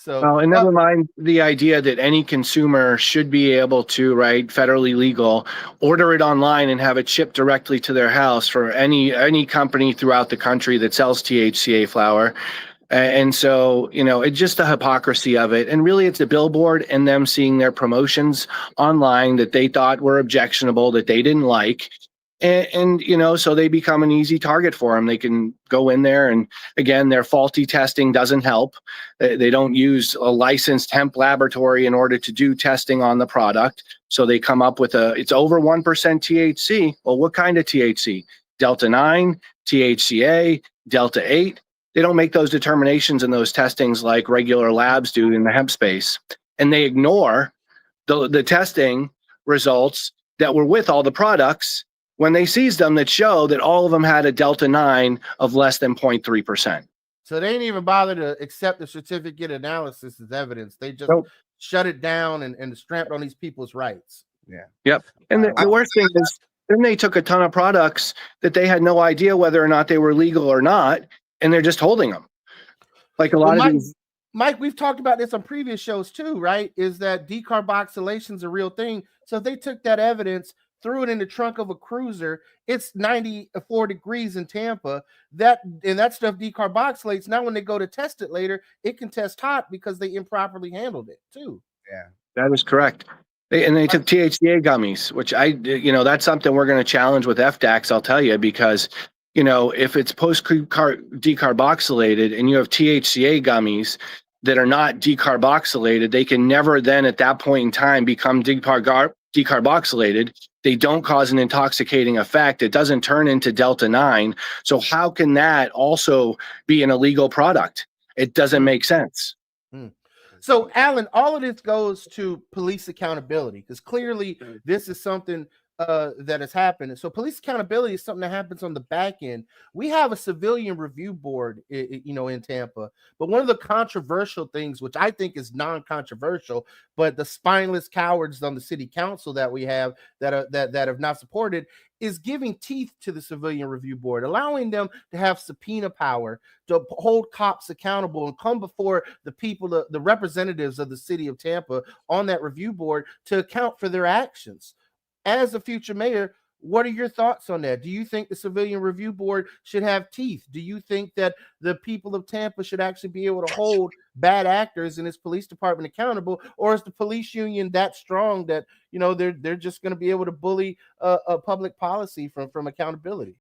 So, Well, and never mind the idea that any consumer should be able to, right, federally legal, order it online and have it shipped directly to their house for any company throughout the country that sells THCA flower. And so, it's just the hypocrisy of it. And really, it's a billboard and them seeing their promotions online that they thought were objectionable, that they didn't like. And so they become an easy target for them. They can go in there and, again, their faulty testing doesn't help. They don't use a licensed hemp laboratory in order to do testing on the product. So they come up with it's over 1% THC. Well, what kind of THC? Delta 9, THCA, Delta 8. They don't make those determinations in those testings like regular labs do in the hemp space. And they ignore the testing results that were with all the products when they seized them that show that all of them had a Delta 9 of less than 0.3%. So they didn't even bother to accept the certificate analysis as evidence. They just shut it down and stamped on these people's rights. Yeah. Yep. And the worst thing is, then they took a ton of products that they had no idea whether or not they were legal or not, and they're just holding them. Like a lot of these. Mike, we've talked about this on previous shows too, right? Is that decarboxylation is a real thing. So if they took that evidence, threw it in the trunk of a cruiser, it's 94 degrees in Tampa, that stuff decarboxylates. Now when they go to test it later, it can test hot because they improperly handled it too. Yeah, that is correct. They took THCA gummies, which that's something we're going to challenge with FDACs, I'll tell you, because if it's post-decarboxylated and you have THCA gummies that are not decarboxylated, they can never then at that point in time become decarboxylated. They don't cause an intoxicating effect. It doesn't turn into Delta 9. So how can that also be an illegal product? It doesn't make sense. So, Alan, all of this goes to police accountability, because clearly this is something that has happened. And so police accountability is something that happens on the back end. We have a civilian review board, in Tampa. But one of the controversial things, which I think is non-controversial, but the spineless cowards on the city council that we have that have not supported, is giving teeth to the civilian review board, allowing them to have subpoena power to hold cops accountable and come before the people, the representatives of the city of Tampa on that review board to account for their actions. As a future mayor, what are your thoughts on that? Do you think the civilian review board should have teeth? Do you think that the people of Tampa should actually be able to hold bad actors in its police department accountable? Or is the police union that strong that, they're just going to be able to bully a public policy from accountability?